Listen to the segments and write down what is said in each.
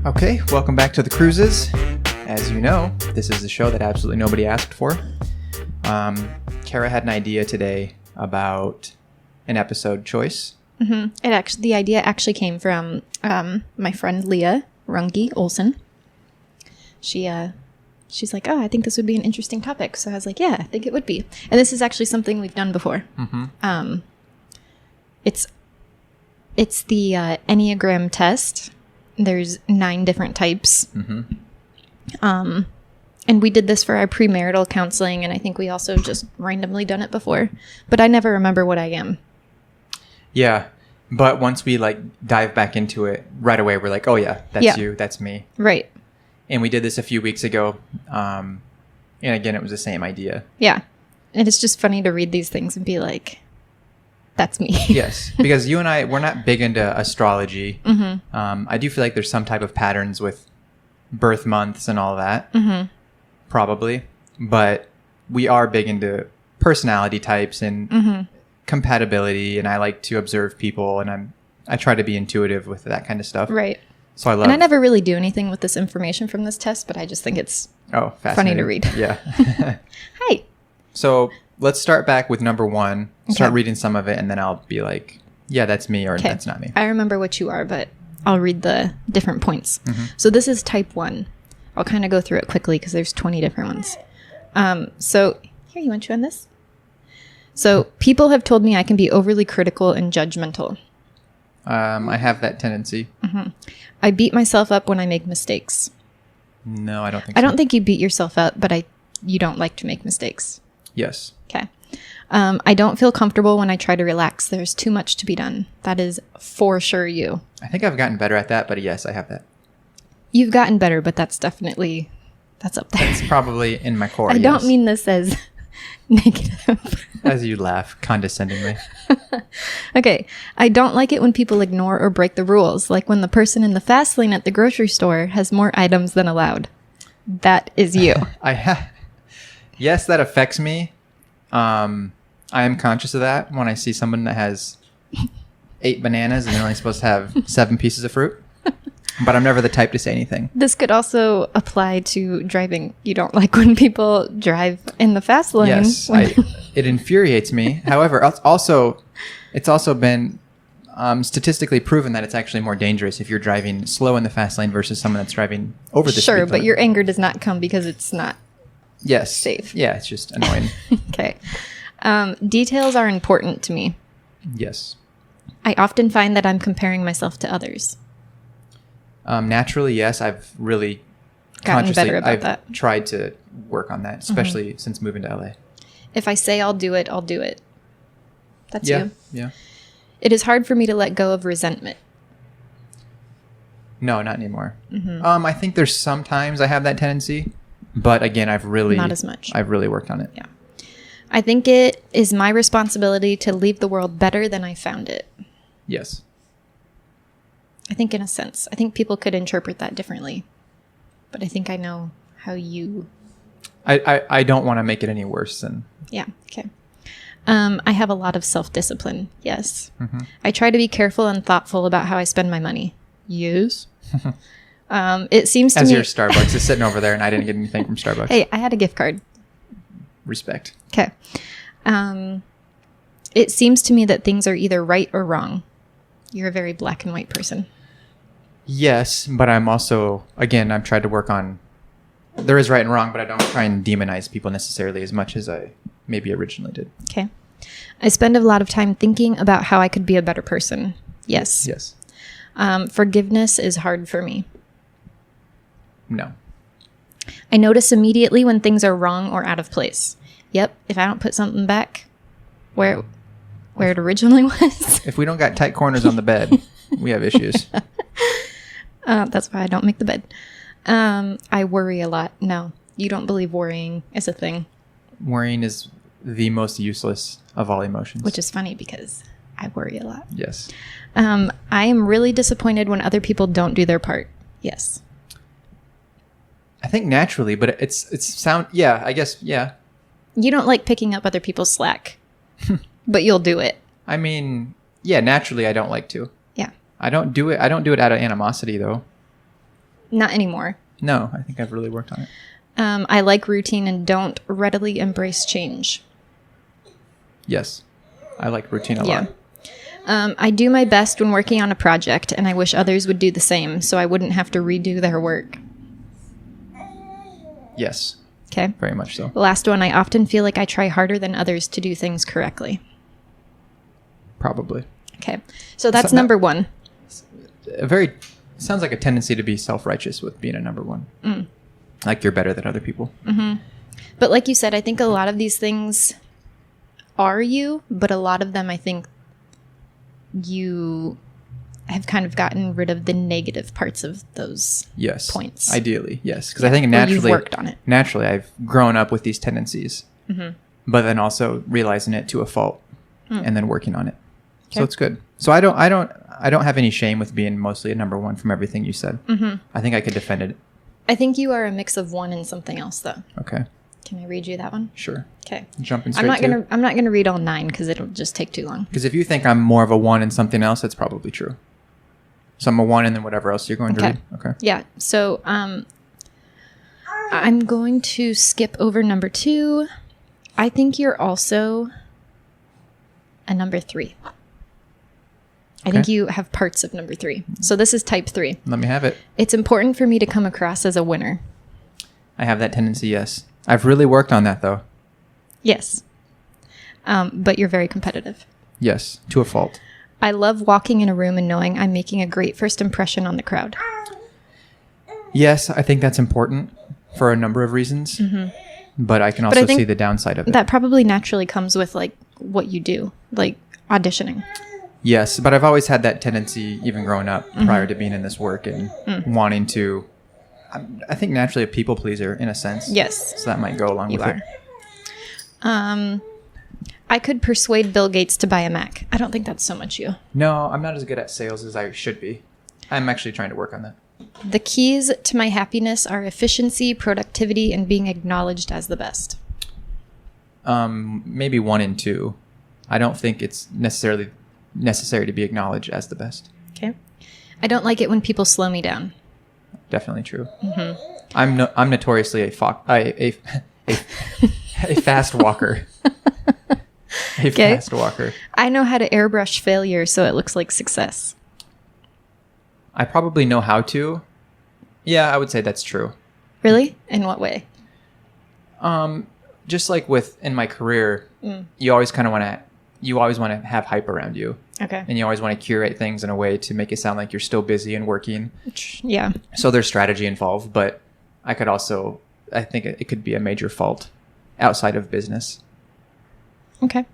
Okay, welcome back to the KRUSES. As you know, this is the show that absolutely nobody asked for. Cara had an idea today about an episode choice. Mm-hmm. The idea actually came from my friend Leah Runge Olson. She's like, oh, I think this would be an interesting topic. So I was like, yeah, I think it would be. And this is actually something we've done before. Mm-hmm. It's the Enneagram test. There's 9 different types. Mm-hmm. And we did this for our premarital counseling, and I think we also just randomly done it before. But I never remember what I am. Yeah, but once we dive back into it, right away we're like, oh yeah, that's you, that's me. Right. And we did this a few weeks ago, and again, it was the same idea. Yeah, and it's just funny to read these things and be like, that's me. Yes, because you and I, we're not big into astrology. Mm-hmm. I do feel like there's some type of patterns with birth months and all that, mm-hmm. probably. But we are big into personality types and mm-hmm. compatibility, and I like to observe people, and I try to be intuitive with that kind of stuff. Right. So I love. And I never really do anything with this information from this test, but I just think it's funny to read. Yeah. Hi. So let's start back with number 1. Start reading some of it, and then I'll be like, yeah, that's me, or that's not me. I remember what you are, but I'll read the different points. Mm-hmm. So this is type 1. I'll kind of go through it quickly because there's 20 different ones. So here, you want to chew on this? So people have told me I can be overly critical and judgmental. I have that tendency. Mm-hmm. I beat myself up when I make mistakes. No, I don't think so. I don't think you beat yourself up, but you don't like to make mistakes. Yes. Okay. I don't feel comfortable when I try to relax. There's too much to be done. That is for sure you. I think I've gotten better at that, but yes, I have that. You've gotten better, but that's up there. It's probably in my core. I don't mean this as negative. As you laugh condescendingly. Okay. I don't like it when people ignore or break the rules, like when the person in the fast lane at the grocery store has more items than allowed. That is you. Yes, that affects me. I am conscious of that when I see someone that has 8 bananas and they're only supposed to have 7 pieces of fruit. But I'm never the type to say anything. This could also apply to driving. You don't like when people drive in the fast lane. Yes, it infuriates me. However, it's also been statistically proven that it's actually more dangerous if you're driving slow in the fast lane versus someone that's driving over the speed limit. Sure, but your anger does not come because it's not safe. Yeah, it's just annoying. Okay. Details are important to me. Yes. I often find that I'm comparing myself to others. Naturally, yes. I've really gotten better about that. Tried to work on that, especially since moving to LA. If I say I'll do it, I'll do it. That's you. Yeah. It is hard for me to let go of resentment. No, not anymore. Mm-hmm. I think there's sometimes I have that tendency, but again, not as much. I've really worked on it. Yeah. I think it is my responsibility to leave the world better than I found it. Yes. I think in a sense. I think people could interpret that differently. But I think I know how you... I don't want to make it any worse than... Yeah, okay. I have a lot of self-discipline, yes. Mm-hmm. I try to be careful and thoughtful about how I spend my money. Yes. It seems to me... As your Starbucks is sitting over there and I didn't get anything from Starbucks. Hey, I had a gift card. Respect. Okay. It seems to me that things are either right or wrong. You're a very black and white person. Yes, but I'm also, again, I've tried to work on, there is right and wrong, but I don't try and demonize people necessarily as much as I maybe originally did. Okay. I spend a lot of time thinking about how I could be a better person. Yes. Yes. Forgiveness is hard for me. No. I notice immediately when things are wrong or out of place. Yep. If I don't put something back where it originally was. If we don't got tight corners on the bed, we have issues. That's why I don't make the bed. I worry a lot. No, you don't believe worrying is a thing. Worrying is the most useless of all emotions. Which is funny because I worry a lot. Yes. I am really disappointed when other people don't do their part. Yes. I think naturally, but I guess. You don't like picking up other people's slack, but you'll do it. I mean, yeah, naturally I don't like to. Yeah. I don't do it out of animosity though. Not anymore. No, I think I've really worked on it. I like routine and don't readily embrace change. Yes. I like routine a lot. I do my best when working on a project, and I wish others would do the same so I wouldn't have to redo their work. Yes. Okay. Very much so. The last one, I often feel like I try harder than others to do things correctly. Probably. Okay. So that's number one. Sounds like a tendency to be self-righteous with being a number one. Like you're better than other people. Mm-hmm. But like you said, I think a lot of these things are you, but a lot of them I think you have kind of gotten rid of the negative parts of those points. Ideally, yes. Because I think naturally, you've worked on it. Naturally, I've grown up with these tendencies, but then also realizing it to a fault and then working on it. Okay. So it's good. So I don't have any shame with being mostly a number one from everything you said. I think I could defend it. I think you are a mix of one and something else, though. Okay. Can I read you that one? Sure. Okay. Jumping straight I'm not gonna read all 9 because it'll just take too long. Because if you think I'm more of a 1 and something else, that's probably true. So I'm a 1 and then whatever else you're going to read. Okay. Yeah. So I'm going to skip over number 2. I think you're also a number 3. I think you have parts of number 3. So this is type 3. Let me have it. It's important for me to come across as a winner. I have that tendency, yes. I've really worked on that, though. Yes. But you're very competitive. Yes, to a fault. I love walking in a room and knowing I'm making a great first impression on the crowd. Yes, I think that's important for a number of reasons. But I can also see the downside of it. That probably naturally comes with like what you do, like auditioning. Yes, but I've always had that tendency, even growing up, prior to being in this work and wanting to... I think naturally a people pleaser in a sense. Yes. So that might go along with it. I could persuade Bill Gates to buy a Mac. I don't think that's so much you. No, I'm not as good at sales as I should be. I'm actually trying to work on that. The keys to my happiness are efficiency, productivity, and being acknowledged as the best. Maybe 1 and 2. I don't think it's necessarily necessary to be acknowledged as the best. Okay. I don't like it when people slow me down. Definitely true. I'm notoriously a fast walker. Fast walker. I know how to airbrush failure so it looks like success. I probably know how to. Yeah, I would say that's true. Really? In what way? Just like in my career, you always want to have hype around you. Okay. And you always want to curate things in a way to make it sound like you're still busy and working. Yeah. So there's strategy involved, but I think it could be a major fault outside of business. Okay.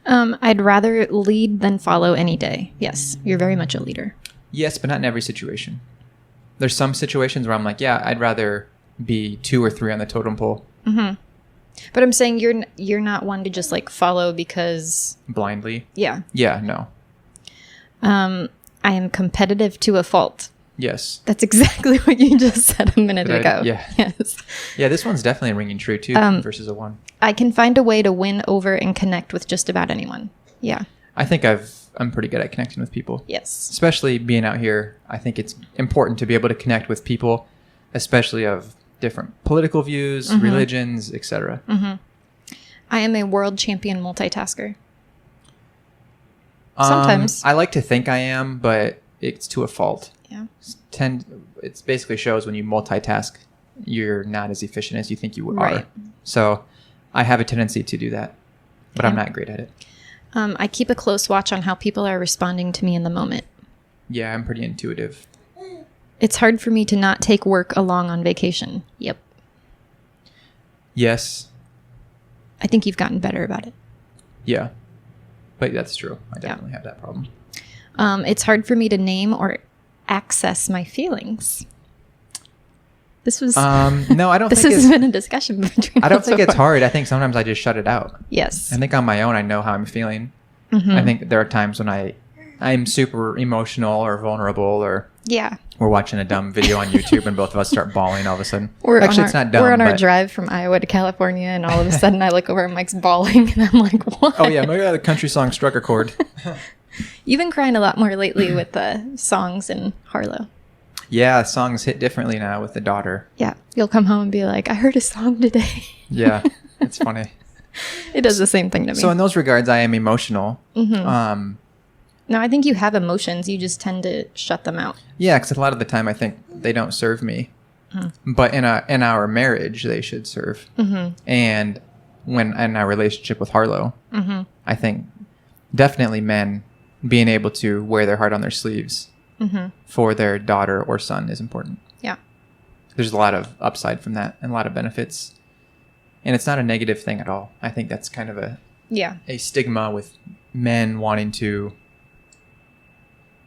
I'd rather lead than follow any day. Yes, you're very much a leader. Yes, but not in every situation. There's some situations where I'm like, yeah, I'd rather be 2 or 3 on the totem pole. But I'm saying you're not one to just like follow because... Blindly? Yeah. Yeah, no. I am competitive to a fault. Yes. That's exactly what you just said a minute ago. Yeah. Yes. Yeah, this one's definitely ringing true too versus a 1. I can find a way to win over and connect with just about anyone. Yeah. I think I'm pretty good at connecting with people. Yes. Especially being out here, I think it's important to be able to connect with people, especially of different political views, religions, etc. I am a world champion multitasker. Sometimes. I like to think I am, but it's to a fault. Yeah. It basically shows when you multitask, you're not as efficient as you think you are. Right. So I have a tendency to do that, but I'm not great at it. I keep a close watch on how people are responding to me in the moment. Yeah, I'm pretty intuitive. It's hard for me to not take work along on vacation. Yep. Yes. I think you've gotten better about it. Yeah. But that's true. I definitely have that problem. It's hard for me to name or access my feelings. This was... no, I don't think this has been a discussion between I don't think it's hard. I think sometimes I just shut it out. Yes. I think on my own, I know how I'm feeling. I think there are times when I'm super emotional or vulnerable or... Yeah. We're watching a dumb video on YouTube and both of us start bawling all of a sudden. It's not dumb. We're on our drive from Iowa to California and all of a sudden I look over and Mike's bawling and I'm like, what? Oh yeah, maybe the country song struck a chord. You've been crying a lot more lately with the songs in Harlow. Yeah, songs hit differently now with the daughter. Yeah. You'll come home and be like, I heard a song today. Yeah, it's funny. It does the same thing to me. So in those regards, I am emotional. Mm-hmm. No, I think you have emotions. You just tend to shut them out. Yeah, because a lot of the time I think they don't serve me. Mm-hmm. But in our marriage, they should serve. Mm-hmm. And when in our relationship with Harlow, mm-hmm. I think definitely men being able to wear their heart on their sleeves mm-hmm. for their daughter or son is important. Yeah. There's a lot of upside from that and a lot of benefits. And it's not a negative thing at all. I think that's kind of a stigma with men wanting to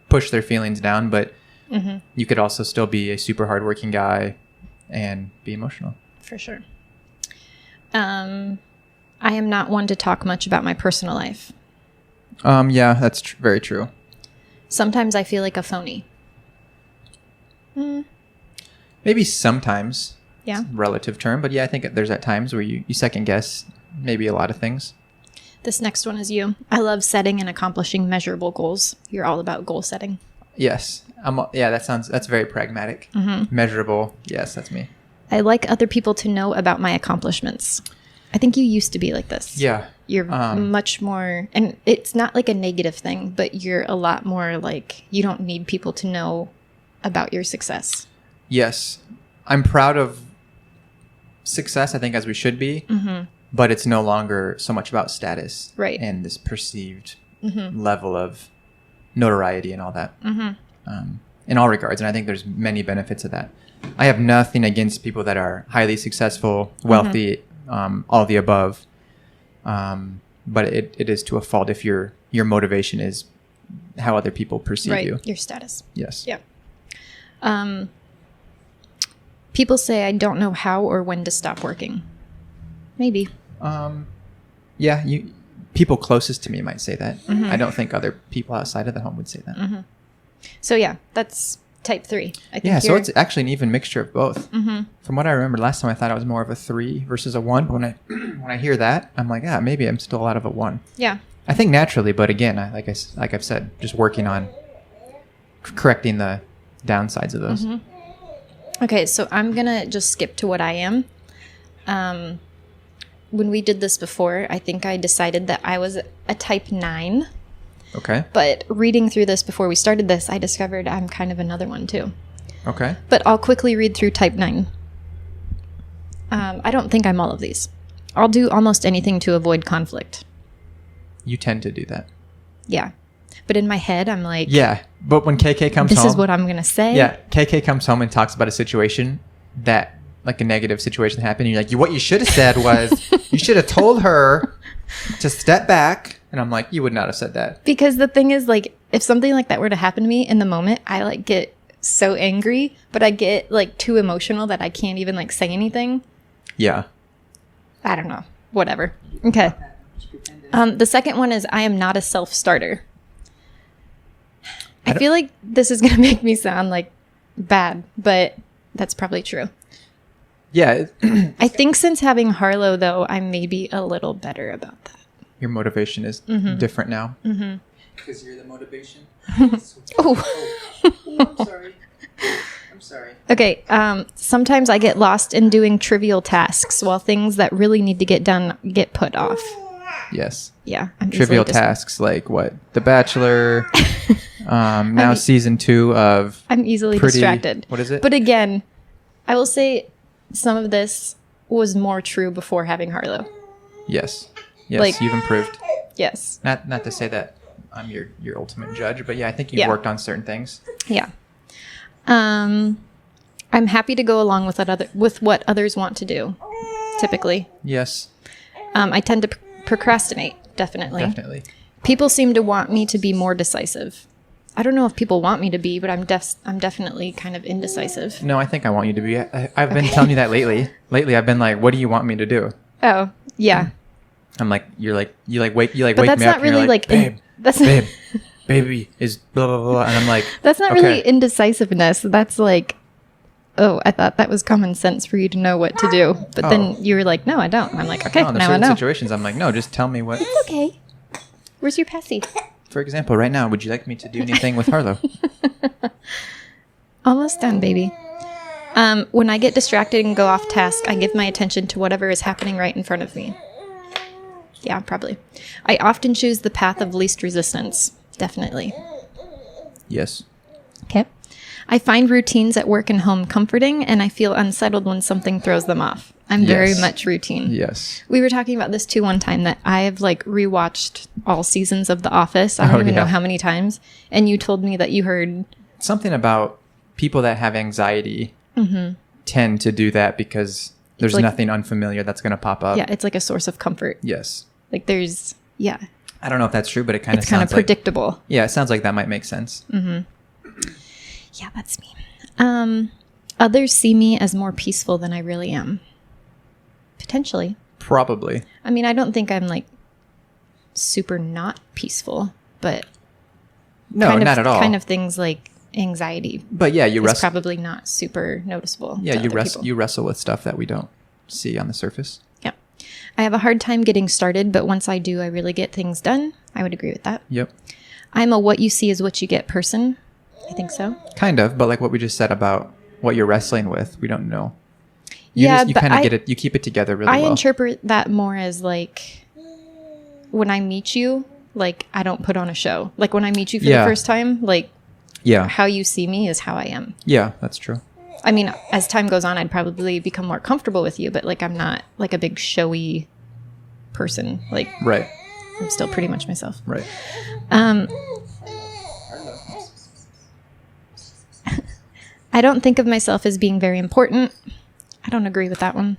push their feelings down, but mm-hmm. you could also still be a super hardworking guy and be emotional. For sure. I am not one to talk much about my personal life. Yeah, that's very true. Sometimes I feel like a phony. Maybe sometimes. Yeah. It's a relative term, but yeah, I think there's at times where you second guess maybe a lot of things. This next one is you. I love setting and accomplishing measurable goals. You're all about goal setting. Yes. That's very pragmatic. Mm-hmm. Measurable. Yes, that's me. I like other people to know about my accomplishments. I think you used to be like this. Yeah. You're much more, and it's not like a negative thing, but you're a lot more like, you don't need people to know about your success. Yes. I'm proud of success, I think, as we should be, mm-hmm. but it's no longer so much about status. Right. And this perceived mm-hmm. level of notoriety and all that. Mm-hmm. In all regards. And I think there's many benefits of that. I have nothing against people that are highly successful, wealthy, mm-hmm. All of the above. But it is to a fault if your motivation is how other people perceive you. Your status. Yes. Yeah. People say I don't know how or when to stop working. Maybe. Yeah, people closest to me might say that. Mm-hmm. I don't think other people outside of the home would say that. Mm-hmm. So yeah, that's type 3. I think so it's actually an even mixture of both. Mm-hmm. From what I remember last time, I thought I was more of a 3 versus a 1. But when I hear that, I'm like, maybe I'm still a lot of a 1. Yeah. I think naturally, but again, like I've said, just working on correcting the downsides of those. Mm-hmm. Okay, so I'm gonna just skip to what I am. When we did this before, I think I decided that I was a type 9. Okay. But reading through this before we started this, I discovered I'm kind of another one too. Okay. But I'll quickly read through type 9. I don't think I'm all of these. I'll do almost anything to avoid conflict. You tend to do that. Yeah. But in my head, I'm like... Yeah, but when KK comes home... This is what I'm going to say. Yeah, KK comes home and talks about a situation that, like a negative situation happened. And you're like, what you should have said was, you should have told her to step back. And I'm like, you would not have said that. Because the thing is, like, if something like that were to happen to me in the moment, I, like, get so angry. But I get, like, too emotional that I can't even, like, say anything. Yeah. I don't know. Whatever. Okay. The second one is I am not a self-starter. I feel like this is going to make me sound like bad, but that's probably true. Yeah. I think since having Harlow, though, I'm maybe a little better about that. Your motivation is mm-hmm. different now. Mm-hmm. Because you're the motivation. Oh. I'm sorry. I'm sorry. Okay. Sometimes I get lost in doing trivial tasks while things that really need to get done get put off. Yes. Yeah. Trivial tasks like what? The Bachelor. Now season 2 of... I'm easily distracted. What is it? But again, I will say some of this was more true before having Harlow. Yes. Yes, you've improved. Yes. Not to say that I'm your ultimate judge, but yeah, I think you've worked on certain things. Yeah. I'm happy to go along with what others want to do, typically. Yes. I tend to procrastinate, definitely. Definitely. People seem to want me to be more decisive. I don't know if people want me to be, but I'm definitely kind of indecisive. No, I think I want you to be. I've been telling you that lately. Lately, I've been like, "What do you want me to do?" Oh, yeah. I'm like, you wake me up. But that's not really like, babe, baby is blah blah blah, and I'm like, that's not really indecisiveness. That's like, oh, I thought that was common sense for you to know what to do, but then you were like, no, I don't. I'm like, okay, now I know. Situations, I'm like, no, just tell me what. It's okay. Where's your passy? For example, right now, would you like me to do anything with Harlow? Almost done, baby. When I get distracted and go off task, I give my attention to whatever is happening right in front of me. Yeah, probably. I often choose the path of least resistance. Definitely. Yes. Okay. I find routines at work and home comforting, and I feel unsettled when something throws them off. I'm very much routine. Yes. We were talking about this too one time, that I have like rewatched all seasons of The Office. I don't even know how many times. And you told me that you heard something about people that have anxiety tend to do that because there's like, nothing unfamiliar that's going to pop up. Yeah, it's like a source of comfort. Yes. Like there's, yeah. I don't know if that's true, but it kind of sounds kind of predictable. Like, yeah, it sounds like that might make sense. Yeah, that's me. Others see me as more peaceful than I really am. Potentially. Probably. I mean, I don't think I'm like super not peaceful, but no, not at all. Kind of things like anxiety. But yeah, you wrestle. Probably not super noticeable. Yeah, you wrestle with stuff that we don't see on the surface. Yeah. I have a hard time getting started, but once I do, I really get things done. I would agree with that. Yep. I'm a what you see is what you get person. I think so. Kind of, but like what we just said about what you're wrestling with, we don't know. You kind of get it. You keep it together really well. I interpret that more as like when I meet you, like I don't put on a show. Like when I meet you for the first time, like how you see me is how I am. Yeah, that's true. I mean, as time goes on, I'd probably become more comfortable with you, but like I'm not like a big showy person. Like right. I'm still pretty much myself. Right. I don't think of myself as being very important. I don't agree with that one.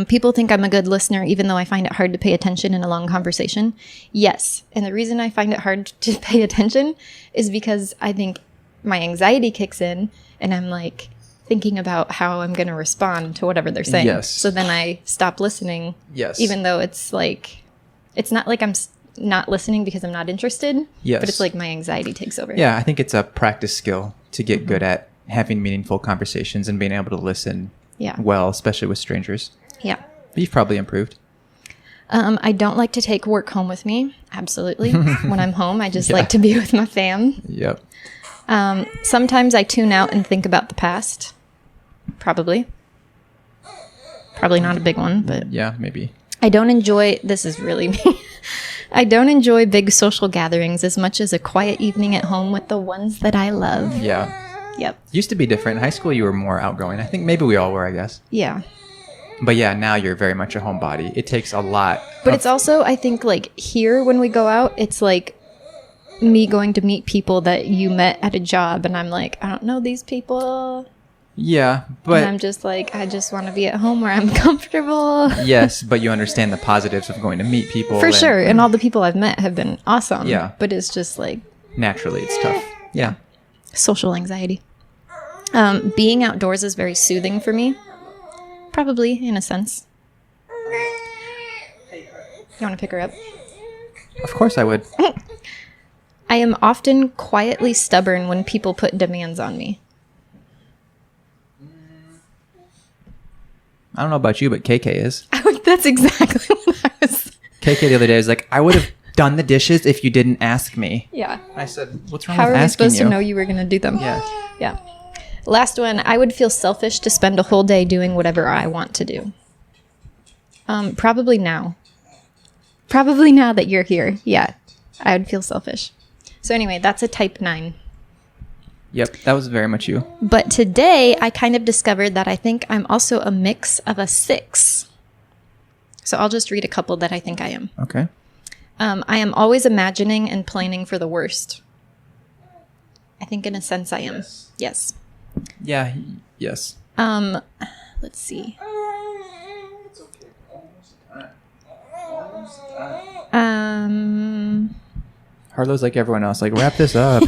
People think I'm a good listener, even though I find it hard to pay attention in a long conversation. Yes. And the reason I find it hard to pay attention is because I think my anxiety kicks in and I'm like thinking about how I'm going to respond to whatever they're saying. Yes. So then I stop listening. Yes. Even though it's like, it's not like I'm not listening because I'm not interested. Yes. But it's like my anxiety takes over. Yeah. I think it's a practice skill to get good at having meaningful conversations and being able to listen well, especially with strangers. Yeah. But you've probably improved. I don't like to take work home with me. Absolutely. When I'm home, I just like to be with my fam. Yep. Sometimes I tune out and think about the past. Probably not a big one, but yeah, maybe. I don't enjoy, this is really me. I don't enjoy big social gatherings as much as a quiet evening at home with the ones that I love. Yeah. Yep. Used to be different. In high school, you were more outgoing. I think maybe we all were, I guess. Yeah. But yeah, now you're very much a homebody. It takes a lot. But it's also, I think, like here when we go out, it's like me going to meet people that you met at a job. And I'm like, I don't know these people. Yeah, but and I'm just like, I just want to be at home where I'm comfortable. Yes, but you understand the positives of going to meet people. For sure. And all the people I've met have been awesome. Yeah. But it's just like... naturally, it's tough. Yeah. Social anxiety. Being outdoors is very soothing for me. Probably, in a sense. You want to pick her up? Of course I would. I am often quietly stubborn when people put demands on me. I don't know about you, but KK is. That's exactly what I was... KK the other day was like, I would have done the dishes if you didn't ask me. Yeah. I said, what's wrong with asking you? How are we supposed to know you were going to do them? Yeah. Yeah. Last one, I would feel selfish to spend a whole day doing whatever I want to do. Probably now. Probably now that you're here. Yeah. I would feel selfish. So anyway, that's a type 9. Yep, that was very much you. But today, I kind of discovered that I think I'm also a mix of a 6. So I'll just read a couple that I think I am. Okay. I am always imagining and planning for the worst. I think in a sense I am. Yes. Yeah, yes. Let's see. It's okay. Almost time. Harlow's like everyone else, like, wrap this up.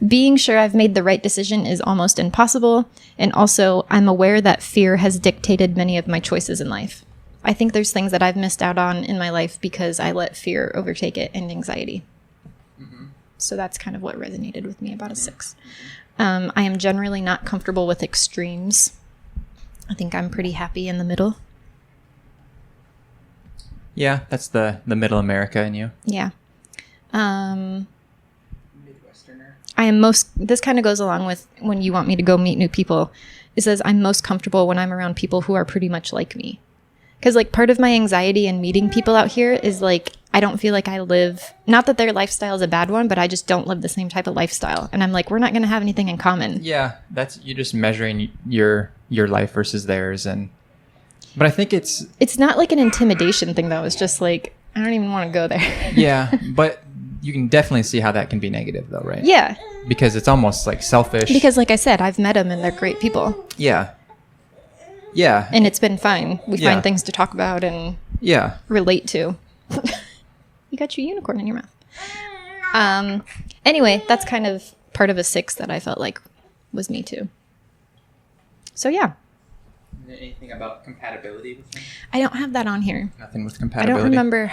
Being sure I've made the right decision is almost impossible. And also, I'm aware that fear has dictated many of my choices in life. I think there's things that I've missed out on in my life because I let fear overtake it and anxiety. Mm-hmm. So that's kind of what resonated with me about a 6. I am generally not comfortable with extremes. I think I'm pretty happy in the middle. Yeah, that's the middle America in you. Yeah. Midwesterner. this kind of goes along with when you want me to go meet new people. It says I'm most comfortable when I'm around people who are pretty much like me. Because like part of my anxiety in meeting people out here is like, I don't feel like I live, not that their lifestyle is a bad one, but I just don't live the same type of lifestyle. And I'm like, we're not going to have anything in common. Yeah, you're just measuring your life versus theirs. But I think it's not like an intimidation thing though. It's just like, I don't even want to go there. Yeah, but you can definitely see how that can be negative though, right? Yeah. Because it's almost like selfish. Because like I said, I've met them and they're great people. Yeah. Yeah. And it's been fine. We find things to talk about and relate to. You got your unicorn in your mouth. Anyway, that's kind of part of a 6 that I felt like was me too. So yeah. Anything about compatibility with them? I don't have that on here. Nothing with compatibility. I don't remember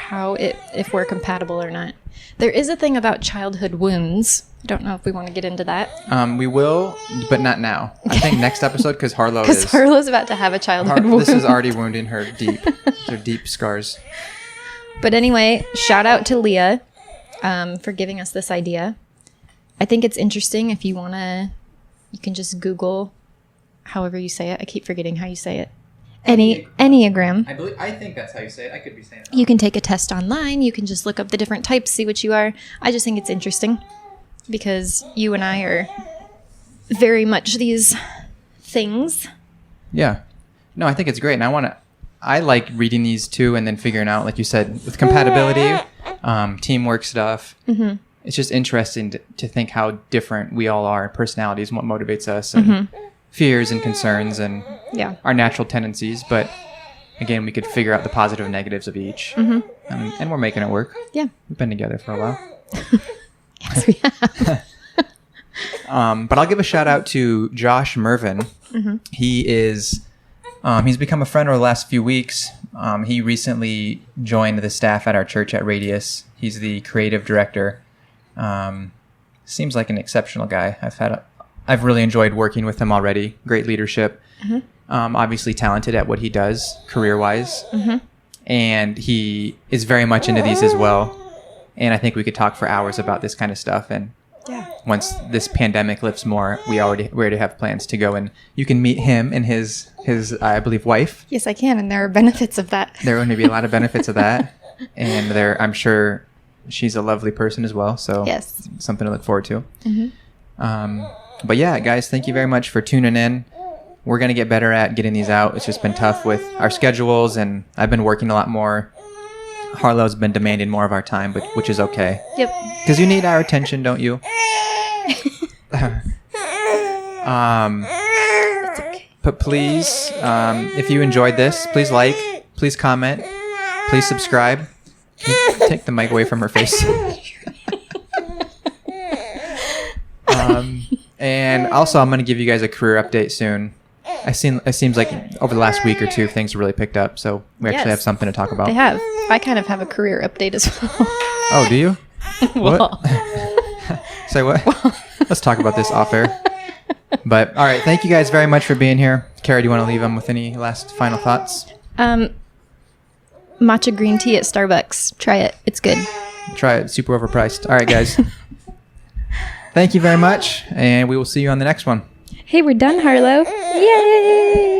if we're compatible or not. There is a thing about childhood wounds. I don't know if we want to get into that. We will, but not now. I think next episode because Harlow's about to have a childhood wound. This is already wounding her deep. They're deep scars. But anyway, shout out to Leah for giving us this idea. I think it's interesting. If you want to, you can just Google however you say it. I keep forgetting how you say it. Enneagram. I think that's how you say it. I could be saying it. You can take a test online. You can just look up the different types, see what you are. I just think it's interesting because you and I are very much these things. Yeah. No, I think it's great. And I like reading these too and then figuring out, like you said, with compatibility, teamwork stuff. Mm-hmm. It's just interesting to think how different we all are, personalities, and what motivates us. And fears and concerns and our natural tendencies, but again, we could figure out the positive and negatives of each, and we're making it work. Yeah, we've been together for a while. Yes, we have. But I'll give a shout out to Josh Mervin. He is he's become a friend over the last few weeks. He recently joined the staff at our church at Radius. He's the creative director. Seems like an exceptional guy. I've really enjoyed working with him already. Great leadership. Obviously talented at what he does career-wise. And he is very much into these as well. And I think we could talk for hours about this kind of stuff. And once this pandemic lifts more, we already have plans to go. And you can meet him and his I believe, wife. Yes, I can. And there are benefits of that. There are going to be a lot of benefits of that. And I'm sure she's a lovely person as well. So something to look forward to. But yeah, guys, thank you very much for tuning in. We're going to get better at getting these out. It's just been tough with our schedules, and I've been working a lot more. Harlow's been demanding more of our time, which is okay. Yep. Because you need our attention, don't you? It's okay. But please, if you enjoyed this, please like, please comment, please subscribe. Can you take the mic away from her face? And also, I'm going to give you guys a career update soon. It seems like over the last week or two, things have really picked up. So we actually have something to talk about. They have. I kind of have a career update as well. Oh, do you? What? Say what? Let's talk about this off air. But all right, thank you guys very much for being here. Cara, do you want to leave them with any last final thoughts? Matcha green tea at Starbucks. Try it. It's good. Try it. Super overpriced. All right, guys. Thank you very much, and we will see you on the next one. Hey, we're done, Harlow. Yay!